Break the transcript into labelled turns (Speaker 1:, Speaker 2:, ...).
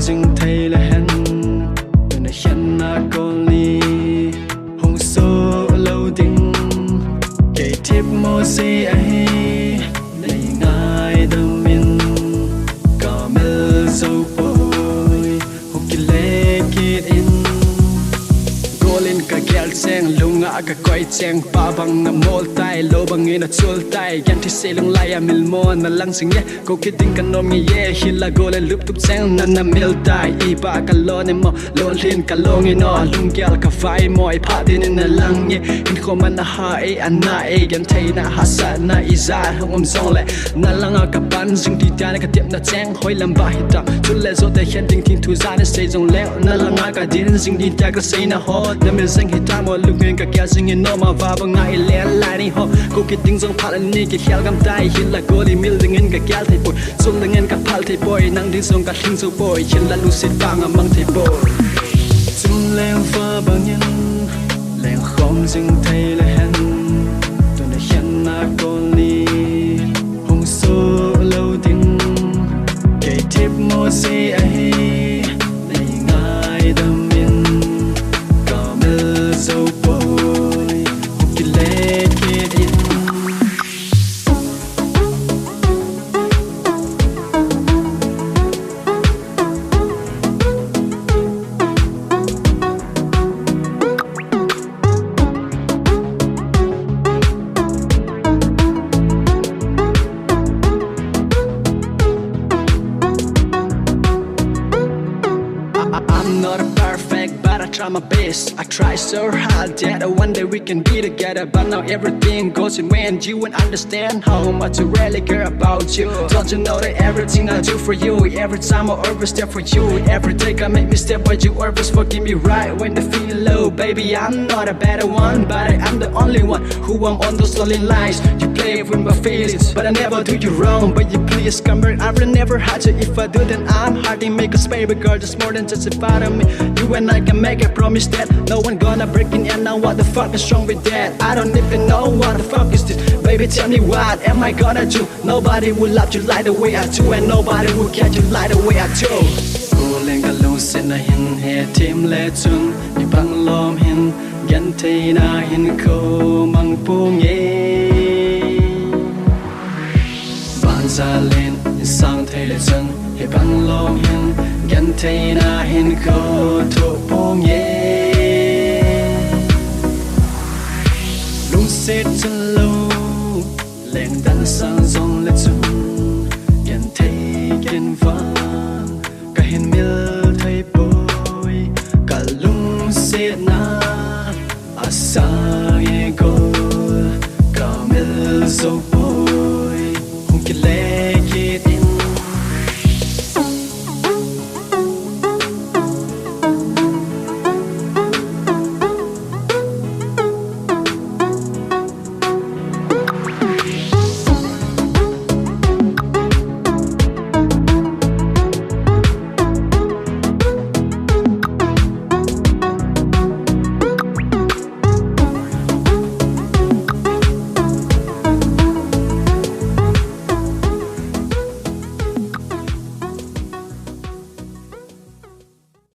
Speaker 1: dừng thấy là hẹn tôi là hẹn na con ly hồng số lâu tình kể tiếp mô gì ấy đầy ngài đâm min có mơ dâu bôi hồng kỳ lê kia in lên cả gel sen lung ngã cả quay chen ba bằng nằm mol tay lô bằng nghe nó chul tay gan thì sẽ lung lai mil mon na lang sing ye cô kia tình cần nom ye hi là go lên lúc tục chen na mil tay i ba cả lo nem mo lo lên cả lo nghe nó lung gel cả vai moi pha din na lang ye in ko man na ha e an na e gan thấy na ha sa na i za hong song le na lang cả ban sing đi ta cả tiệm na chen hoi lam ba hi ta chul le zo te khen ting ting thu za na say zong le na lang cả din sing đi ta cả say na ho na mil sing hi ta mo lung nghe cả kia sing in no ma va bằng ngày lẽ lại đi ho cô kia tiếng dòng phá lên ni kia khéo gam tay hi là cô đi mil dengan cả kia thầy bồi sung dengan cả phal thầy bồi năng đi sung cả thinh sâu bồi hin là lu sit vang mang thầy bồi zum leng pha bằng nhân leng không dừng thấy là hẹn tôi đã hẹn na con ly hồng số lâu tình kể tiếp mô gì ấy đầy ngài đâm min có mơ dâu bôi hồng kỳ lê kia in I'm not a perfect, but I try my best. I try so hard that one day we can be together. But now everything goes in when you won't understand how much I really care about you. Don't you know that everything I do for you, every time I always there for you. Every day I make mistake, but you always forgive me right when I feel low. Baby, I'm not a better one, but I am the only one who I'm on those lonely lines. You play with my feelings, but I never do you wrong. But you please come back, I will never hurt you. If I do, then I'm hard to make us baby girl. Just more than just a part of me. You and I can make a promise that no one gonna break in. And now what the fuck is wrong with that? I don't even know what the fuck is this. Baby, tell me what am I gonna do? Nobody will love you like the way I do, and nobody will catch you like the way I do. Cô lên cả lũ xin na hin hè thêm lệ chung đi băng lom hin gan thấy na hin cô mang buông ye ban ra lên sang thấy lệ chung đi băng lom hin gan thấy na hin cô thuộc buông ye lũ xét chân lâu lên đan sang dòng lệ chung gan thấy gan vang